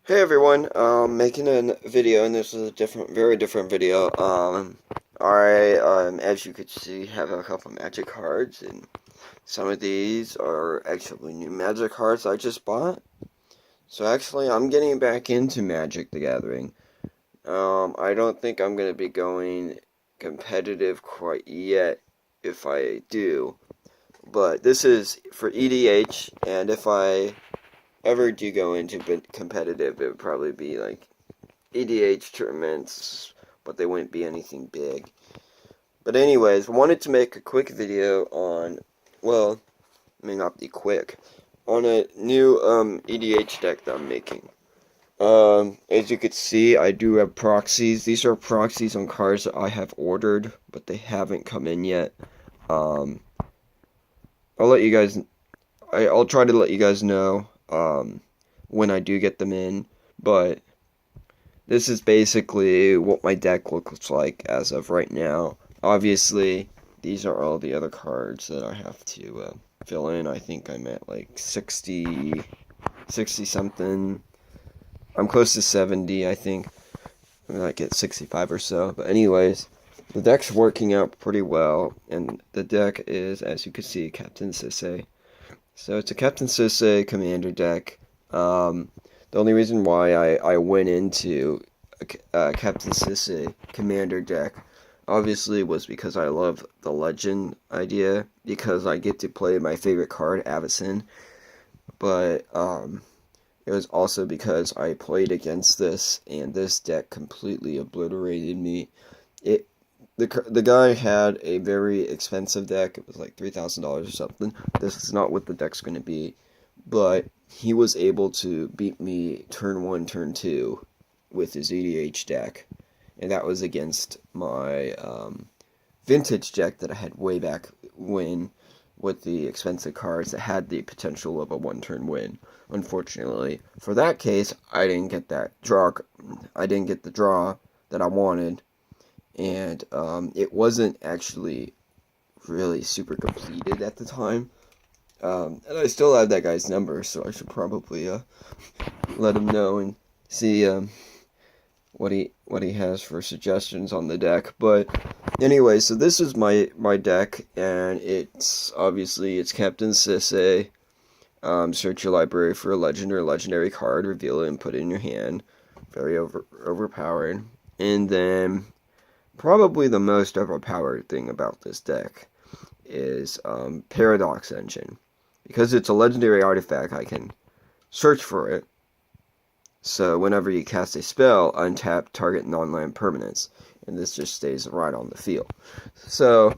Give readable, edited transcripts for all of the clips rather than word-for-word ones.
Hey everyone, making a video, and this is a very different video. As you could see, have a couple magic cards, and some of these are actually new magic cards I just bought. So actually, I'm getting back into Magic the Gathering. I don't think I'm gonna be going competitive quite yet, if I do. But this is for EDH, and if I ever do go into competitive, it would probably be like EDH tournaments, but they wouldn't be anything big. But anyways, I wanted to make a quick video on, well, it may not be quick, on a new EDH deck that I'm making. As you can see, I do have proxies. These are proxies on cards that I have ordered, but they haven't come in yet. Um, I'll let you guys, I'll try to let you guys know, when I do get them in, but this is basically what my deck looks like as of right now. Obviously, these are all the other cards that I have to fill in. I think I'm at like 60 something. I'm close to 70, I think. I might get 65 or so. But anyways, the deck's working out pretty well. And the deck is, as you can see, Captain Sisay. So it's a Captain Sisay commander deck. The only reason why I went into Captain Sisay commander deck obviously was because I love the legend idea, because I get to play my favorite card, Avacyn, but it was also because I played against this, and this deck completely obliterated me. The guy had a very expensive deck. It was like $3,000 or something. This is not what the deck's going to be, but he was able to beat me turn 1, turn 2 with his EDH deck, and that was against my vintage deck that I had way back when, with the expensive cards that had the potential of a one-turn win. Unfortunately, for that case, I didn't get that draw. I didn't get the draw that I wanted, and it wasn't actually really super completed at the time. And I still have that guy's number, so I should probably let him know and see what he has for suggestions on the deck. But anyway, so this is my deck, and it's Captain Sisay. Search your library for a legend or legendary card, reveal it, and put it in your hand. Very overpowered. And then probably the most overpowered thing about this deck is Paradox Engine. Because it's a legendary artifact, I can search for it. So whenever you cast a spell, untap target non-land permanents, and this just stays right on the field. So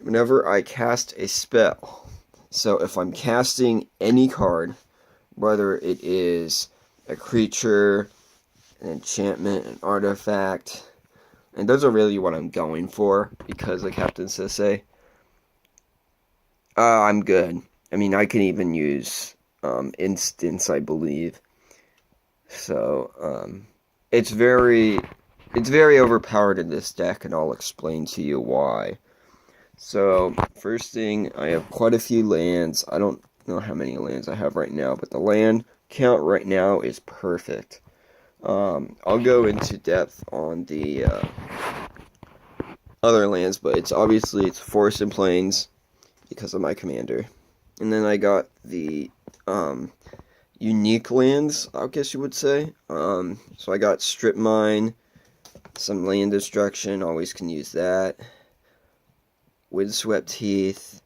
whenever I cast a spell, so if I'm casting any card, whether it is a creature, an enchantment, an artifact, and those are really what I'm going for because of Captain Sisay, I'm good. I mean, I can even use instants, I believe. So it's very overpowered in this deck, and I'll explain to you why. So first thing, I have quite a few lands. I don't know how many lands I have right now, but the land count right now is perfect. I'll go into depth on the other lands, but it's forest and plains because of my commander. And then I got the unique lands, I guess you would say. So I got Strip Mine, some land destruction, always can use that. Windswept Heath,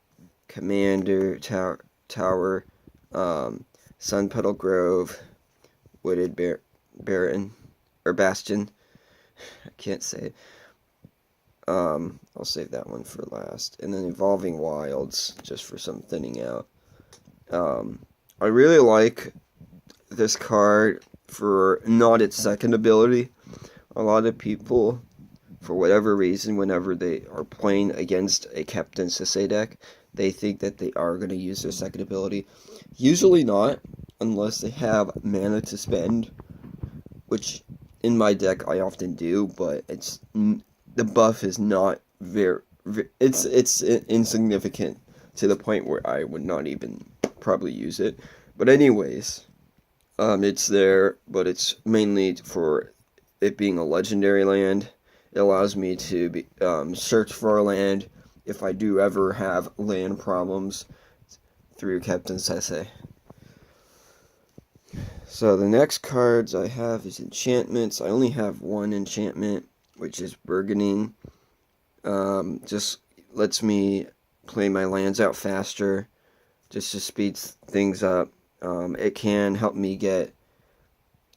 Commander Tower, Sun Petal Grove, Wooded Baron, or Bastion. I can't say it. I'll save that one for last. And then Evolving Wilds, just for some thinning out. I really like this card for not its second ability. A lot of people, for whatever reason, whenever they are playing against a Captain Sisay deck, they think that they are going to use their second ability. Usually not, unless they have mana to spend, which in my deck I often do, but the buff is not it's insignificant to the point where I would not even probably use it. But anyways, It's there, but it's mainly for it being a legendary land. It allows me to search for a land if I do ever have land problems through Captain Sisay. So the next cards I have is enchantments. I only have one enchantment, which is Burgeoning. Just lets me play my lands out faster, just to speed things up. It can help me get,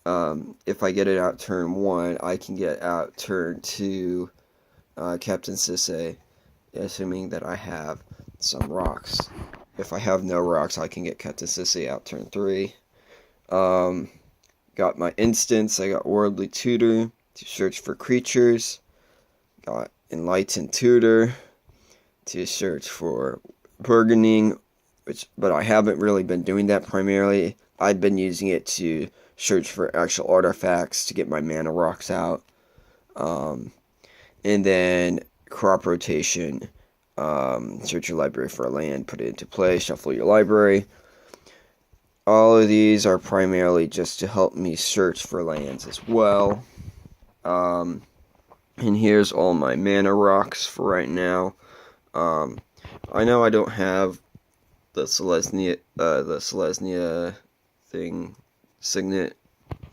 if I get it out turn 1, I can get out turn 2 Captain Sisay, assuming that I have some rocks. If I have no rocks, I can get Captain Sisay out turn 3. Got my instance. I got Worldly Tutor to search for creatures. Got Enlightened Tutor to search for Burgeoning, but I haven't really been doing that primarily. I've been using it to search for actual artifacts to get my mana rocks out. And then Crop Rotation. Search your library for a land, put it into play, shuffle your library. All of these are primarily just to help me search for lands as well. And here's all my mana rocks for right now. I know I don't have the Selesnya thing, Signet.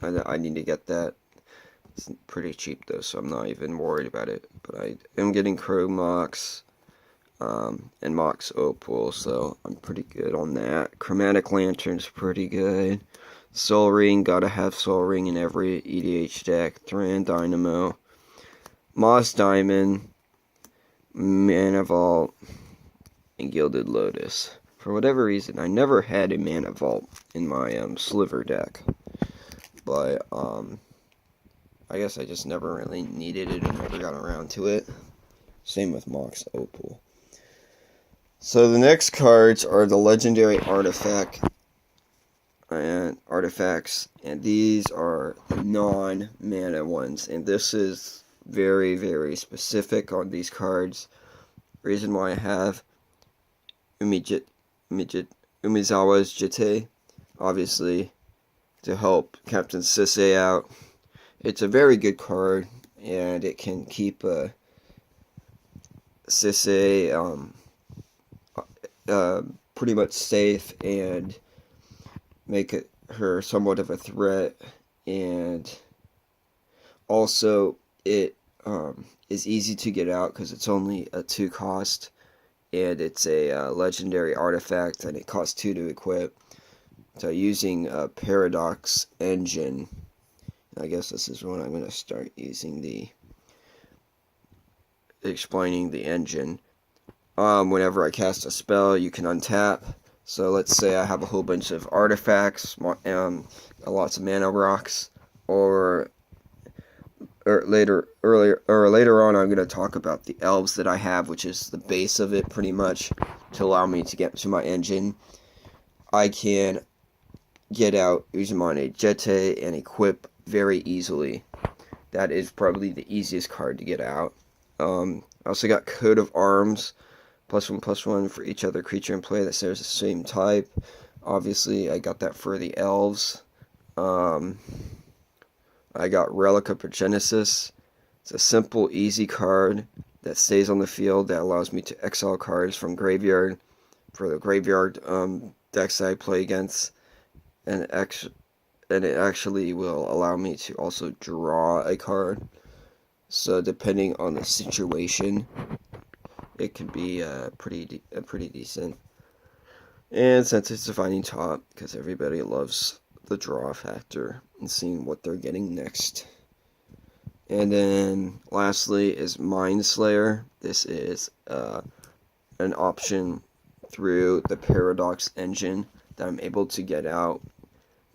I need to get that. It's pretty cheap though, so I'm not even worried about it. But I am getting Crow Mox, and Mox Opal, so I'm pretty good on that. Chromatic Lantern's pretty good. Soul Ring, gotta have Soul Ring in every EDH deck. Thran Dynamo, Moss Diamond, Mana Vault, and Gilded Lotus. For whatever reason, I never had a Mana Vault in my Sliver deck, but I guess I just never really needed it and never got around to it. Same with Mox Opal. So the next cards are the legendary artifacts, and these are the non-mana ones, and this is very, very specific on these cards. Reason why I have Umizawa's Jite, obviously, to help Captain Sisay out. It's a very good card, and it can keep Sisay pretty much safe and make her somewhat of a threat. And also it is easy to get out because it's only a 2 cost, and it's a legendary artifact, and it costs 2 to equip. So using a Paradox Engine, I guess this is when I'm going to start using explaining the engine. Whenever I cast a spell, you can untap. So let's say I have a whole bunch of artifacts, lots of mana rocks, or later on I'm going to talk about the elves that I have, which is the base of it pretty much, to allow me to get to my engine. I can get out Uzumane Jete and equip very easily. That is probably the easiest card to get out. I also got Coat of Arms, +1/+1 for each other creature in play that shares the same type. Obviously, I got that for the elves. I got Relic of Progenesis. It's a simple, easy card that stays on the field that allows me to exile cards from graveyard for the graveyard decks that I play against, and it actually will allow me to also draw a card. So depending on the situation, it can be pretty decent. And since it's Divining Top, because everybody loves the draw factor and seeing what they're getting next. And then lastly is Mind Slayer. This is an option through the Paradox Engine that I'm able to get out.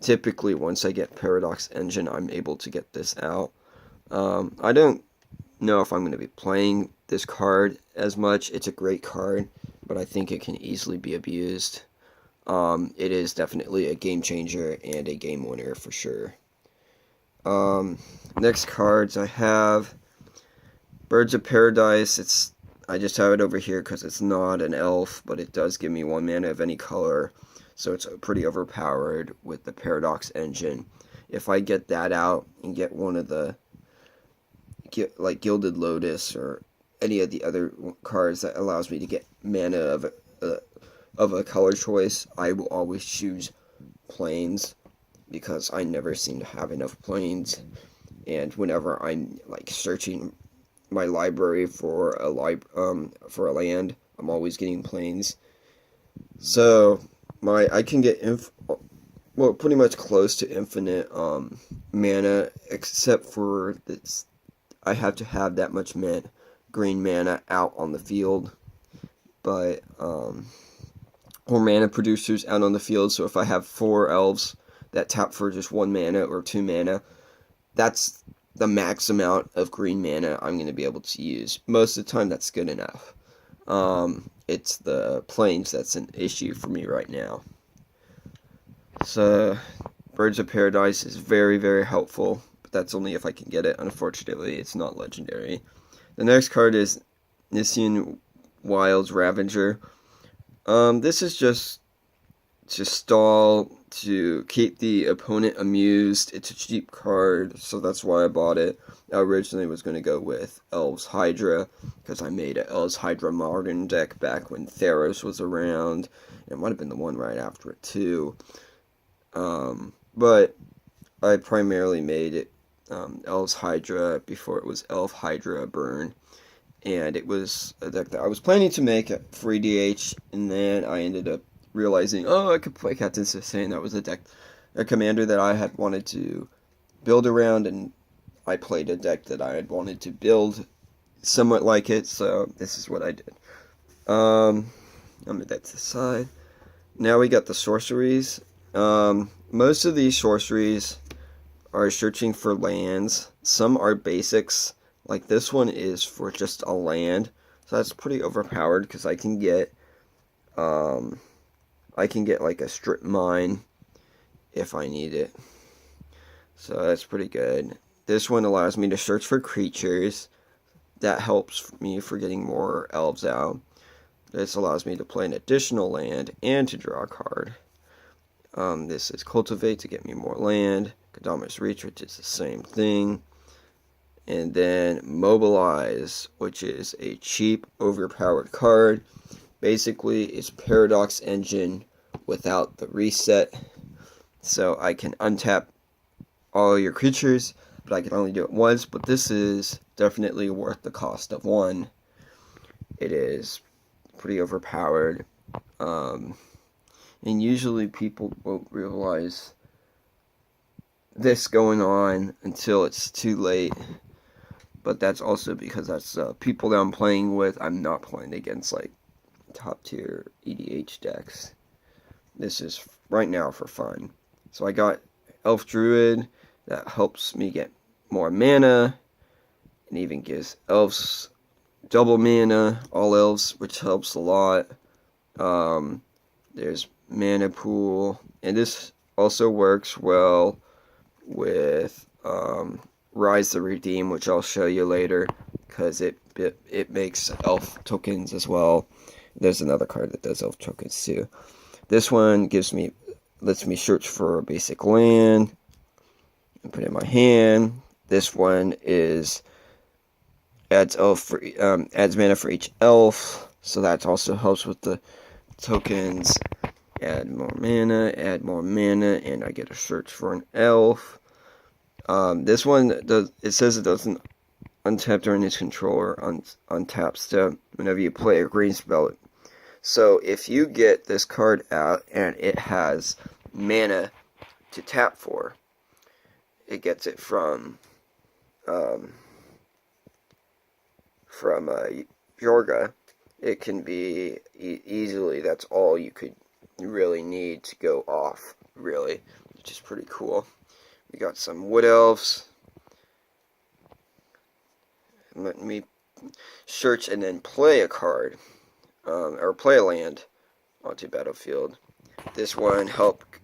Typically, once I get Paradox Engine, I'm able to get this out. I don't know if I'm going to be playing this card as much. It's a great card, but I think it can easily be abused. It is definitely a game changer and a game winner for sure. Next cards I have Birds of Paradise. I just have it over here because it's not an elf, but it does give me 1 mana of any color. so it's pretty overpowered with the Paradox engine. If I get that out and get one of the like Gilded Lotus or any of the other cards that allows me to get mana of a color choice, I will always choose plains because I never seem to have enough plains. And whenever I'm like searching my library for a land, I'm always getting plains. So I can get pretty much close to infinite mana, except for this. I have to have that much green mana out on the field, but or mana producers out on the field. So if I have 4 elves that tap for just 1 mana or 2 mana, that's the max amount of green mana I'm going to be able to use. Most of the time, that's good enough. It's the plains that's an issue for me right now. So, Birds of Paradise is very, very helpful, but that's only if I can get it. Unfortunately, it's not legendary. The next card is Nisian Wild's Ravager. This is just to stall, to keep the opponent amused. It's a cheap card, so that's why I bought it. I originally was going to go with Elves Hydra, because I made an Elves Hydra Modern deck back when Theros was around. It might have been the one right after it, too. But I primarily made it Elves Hydra before it was Elf Hydra Burn. And it was a deck that I was planning to make for EDH, and then I ended up realizing, I could play Captain Sisay, and that was a commander that I had wanted to build around, and I played a deck that I had wanted to build somewhat like it, so this is what I did. I'm going to that to the side. Now we got the sorceries. Most of these sorceries are searching for lands. Some are basics. Like this one is for just a land, so that's pretty overpowered because I can get like a strip mine if I need it. So that's pretty good. This one allows me to search for creatures. That helps me for getting more elves out. This allows me to play an additional land and to draw a card. This is Cultivate to get me more land. Kodama's Reach, which is the same thing. And then Mobilize, which is a cheap, overpowered card. Basically, it's Paradox Engine without the reset. So I can untap all your creatures, but I can only do it once. But this is definitely worth the cost of 1. It is pretty overpowered. And usually people won't realize this going on until it's too late. But that's also because that's people that I'm playing with. I'm not playing against like top tier EDH decks. This is right now for fun. So I got Elf Druid that helps me get more mana, and even gives elves double mana, all elves, which helps a lot. There's Mana Pool, and this also works well with Rise the Redeem, which I'll show you later, because it makes elf tokens as well. There's another card that does elf tokens too. This one lets me search for a basic land and put it in my hand. This one adds mana for each elf, so that also helps with the tokens. Add more mana, and I get a search for an elf. This one it says it doesn't untap during its controller untap step whenever you play a green spell. So if you get this card out and it has mana to tap for, it gets it from Yorga. It can be easily, that's all you really need to go off, really, which is pretty cool. We got some Wood Elves. Let me search and then play a card, or play a land onto battlefield. This one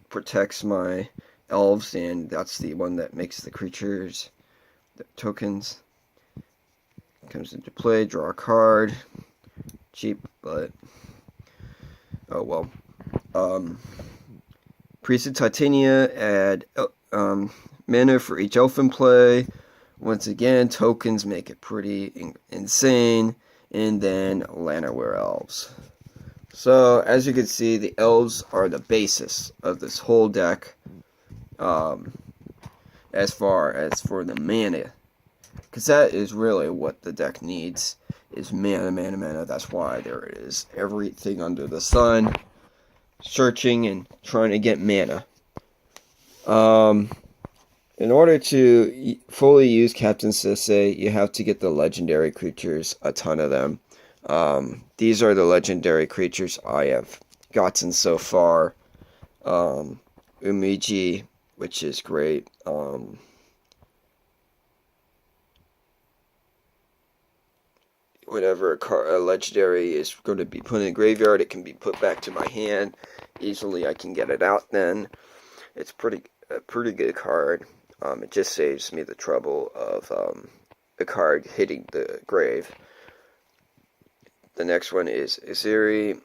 protects my elves, and that's the one that makes the creatures, the tokens. Comes into play, draw a card. Cheap, but oh well. Priest of Titania, add mana for each elf in play. Once again, tokens make it pretty insane. And then Llanowar Elves. So, as you can see, the elves are the basis of this whole deck. As far as for the mana. Because that is really what the deck needs. Is mana, mana, mana. That's why there is everything under the sun. Searching and trying to get mana. In order to fully use Captain Sisay, you have to get the legendary creatures, a ton of them. These are the legendary creatures I have gotten so far. Umiji, which is great. Whenever a legendary is going to be put in the graveyard, it can be put back to my hand. Easily I can get it out then. It's a pretty good card. It just saves me the trouble of the card hitting the grave. The next one is Iziri,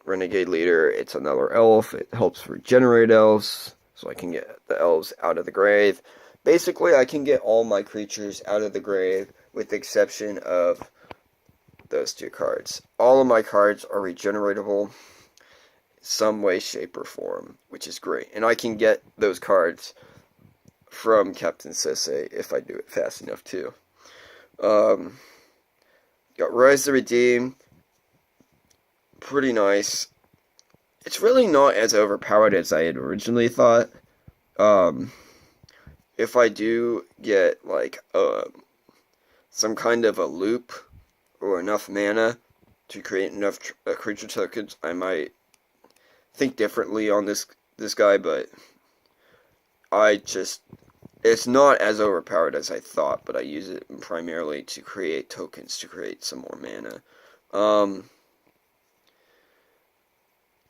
Renegade Leader. It's another elf. It helps regenerate elves, so I can get the elves out of the grave. Basically, I can get all my creatures out of the grave, with the exception of those two cards. All of my cards are regeneratable some way, shape, or form, which is great. And I can get those cards from Captain Sisay if I do it fast enough too. Got Rise the Redeem. Pretty nice. It's really not as overpowered as I had originally thought. If I do get like some kind of a loop or enough mana to create enough creature tokens, I might think differently on this guy, but it's not as overpowered as I thought, but I use it primarily to create tokens, to create some more mana.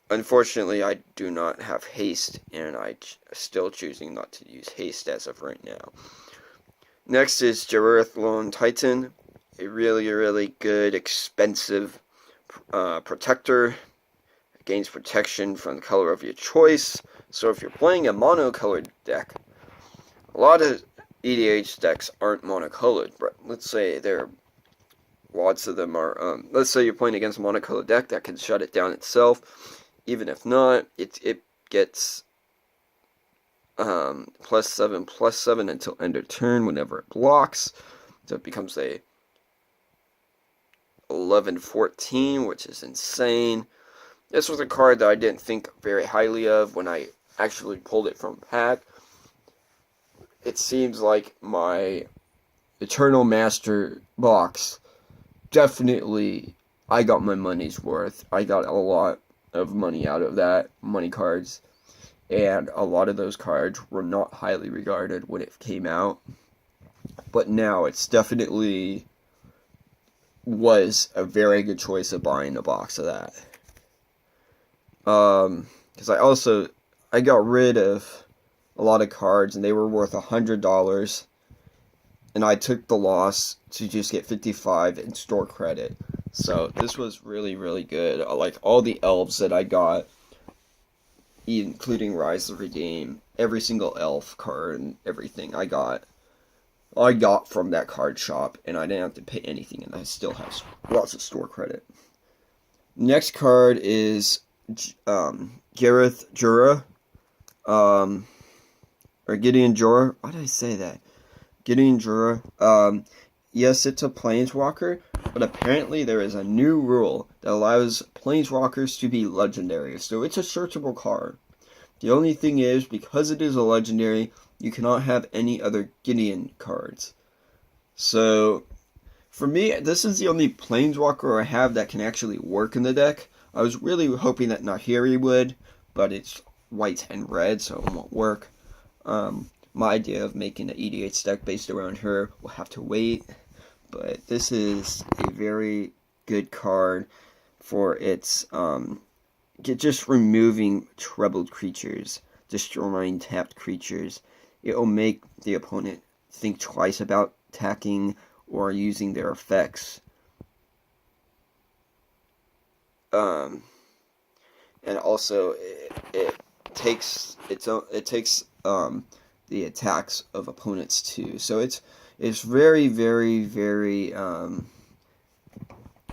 Unfortunately, I do not have haste, and I'm still choosing not to use haste as of right now. Next is Jareth Lone Titan, a really, really good, expensive protector. Gains protection from the color of your choice. So if you're playing a monocolored deck, a lot of EDH decks aren't monocolored, but let's say lots of them are. Let's say you're playing against a monocolored deck that can shut it down itself. Even if not, it gets +7/+7 until end of turn whenever it blocks. So it becomes a 11/14, which is insane. This was a card that I didn't think very highly of when I actually pulled it from pack. It seems like my Eternal Master box, definitely I got my money's worth. I got a lot of money out of that, money cards, and a lot of those cards were not highly regarded when it came out, but now it's definitely was a very good choice of buying a box of that. Because I got rid of a lot of cards and they were worth $100, and I took the loss to just get 55 in store credit. So this was really, really good. I like all the elves that I got, including Rise of Redeem, every single elf card and everything I got from that card shop, and I didn't have to pay anything, and I still have lots of store credit. Next card is Gareth Jura, or Gideon Jura. Why did I say that? Gideon Jura. Yes, it's a Planeswalker, but apparently there is a new rule that allows Planeswalkers to be legendary, so it's a searchable card. The only thing is, because it is a legendary, you cannot have any other Gideon cards. So, for me, this is the only Planeswalker I have that can actually work in the deck. I was really hoping that Nahiri would, but it's white and red, so it won't work. My idea of making an EDH deck based around her will have to wait, but this is a very good card for its just removing troubled creatures, destroying tapped creatures. It will make the opponent think twice about attacking or using their effects. And also, it takes the attacks of opponents too. So it's very, very, very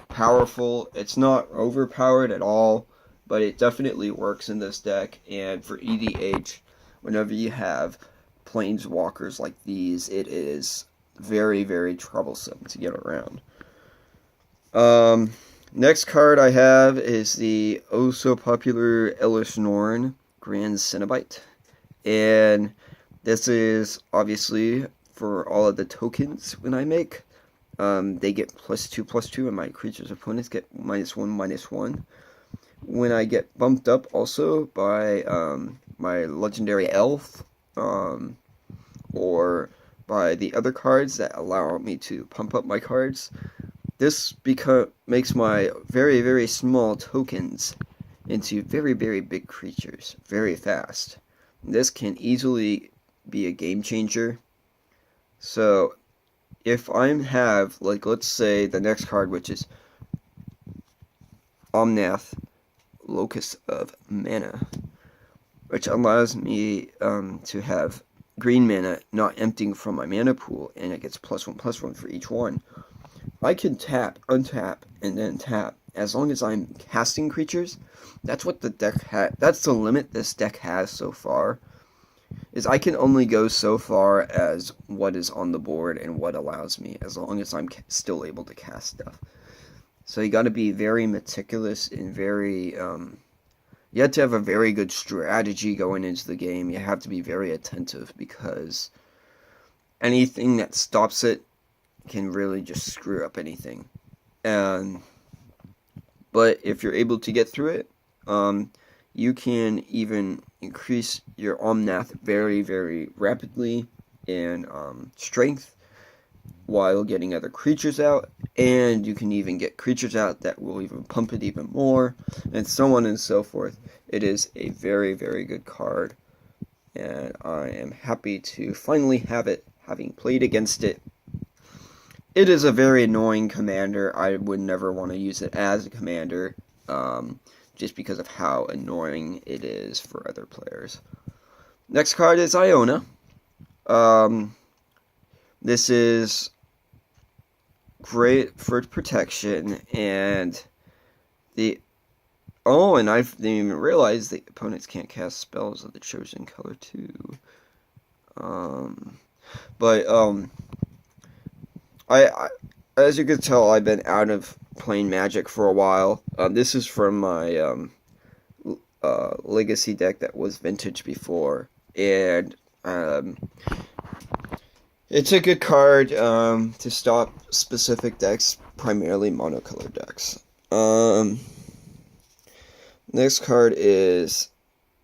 powerful. It's not overpowered at all, but it definitely works in this deck. And for EDH, whenever you have planeswalkers like these, it is very, very troublesome to get around. Next card I have is the oh so popular Elish Norn Grand Cenobite. And this is obviously for all of the tokens when I make. They get +2/+2, and my creatures' opponents get -1/-1. When I get bumped up also by my legendary elf, or by the other cards that allow me to pump up my cards, this makes my very, very small tokens into very, very big creatures very fast. This can easily be a game changer. So if I have, like, let's say the next card, which is Omnath, Locus of Mana, which allows me to have green mana not emptying from my mana pool, and it gets +1/+1 for each one. I can tap, untap, and then tap. As long as I'm casting creatures, that's what the deck that's the limit this deck has so far. Is I can only go so far as what is on the board and what allows me, as long as I'm still able to cast stuff. So you got to be very meticulous and very, you have to have a very good strategy going into the game. You have to be very attentive, because anything that stops it can really just screw up anything. But if you're able to get through it, you can even increase your Omnath very, very rapidly in strength while getting other creatures out, and you can even get creatures out that will even pump it even more, and so on and so forth. It is a very, very good card, and I am happy to finally have it, having played against it. It is a very annoying commander. I would never want to use it as a commander, just because of how annoying it is for other players. Next card is Iona. This is great for protection, and and I didn't even realize the opponents can't cast spells of the chosen color too. I as you can tell, I've been out of playing Magic for a while. This is from my Legacy deck that was vintage before, and it's a good card to stop specific decks, primarily monocolored decks. Next card is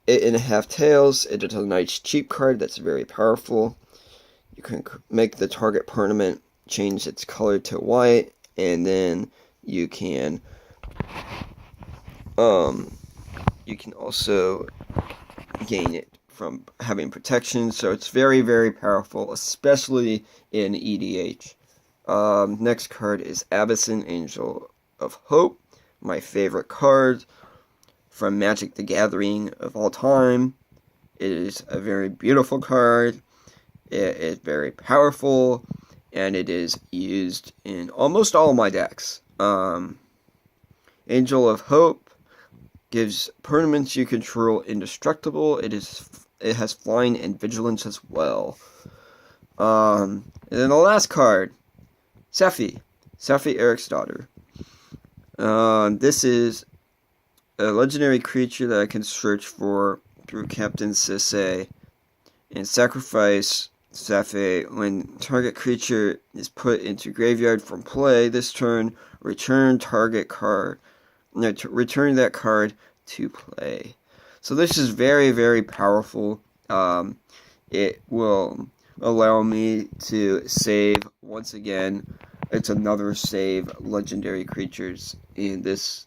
8.5 Tails. It is a nice cheap card that's very powerful. You can make the target permanent change its color to white, and then you can also gain it from having protection. So it's very, very powerful, especially in EDH. Next card is Abyssin, Angel of Hope, my favorite card from Magic the Gathering of all time. It is a very beautiful card. It is very powerful, and it is used in almost all my decks. Angel of Hope gives permanents you control indestructible. It has flying and vigilance as well. And then the last card, Seffi, Eric's daughter. This is a legendary creature that I can search for through Captain Sisay and sacrifice Seffi. When target creature is put into graveyard from play this turn, return that card to play. So this is very, very powerful. It will allow me to save once again. It's another save legendary creatures, and this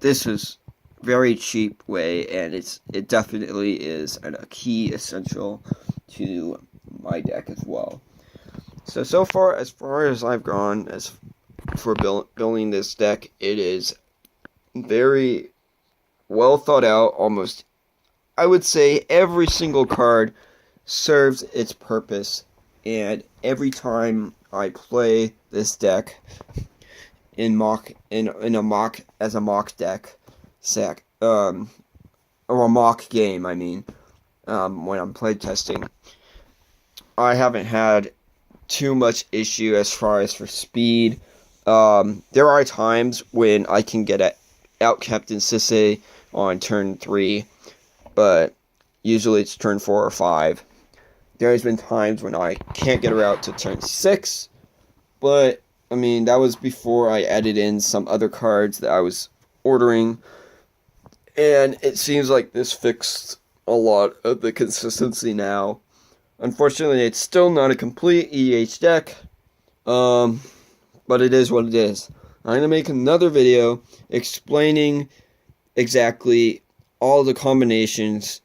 is very cheap way, and it definitely is a key essential to my deck as well. So far as I've gone for building this deck, it is very well thought out, almost I would say every single card serves its purpose, and every time I play this deck in a mock deck or a mock game, I mean, when I'm playtesting, I haven't had too much issue as far as for speed. There are times when I can get out Captain Sisay on turn 3, but usually it's turn 4 or 5. There's been times when I can't get her out to turn 6, but, I mean, that was before I added in some other cards that I was ordering, and it seems like this fixed a lot of the consistency now. Unfortunately, it's still not a complete EH deck, but it is what it is. I'm going to make another video explaining exactly all the combinations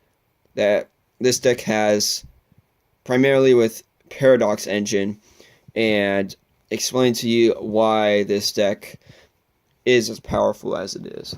that this deck has, primarily with Paradox Engine, and explain to you why this deck is as powerful as it is.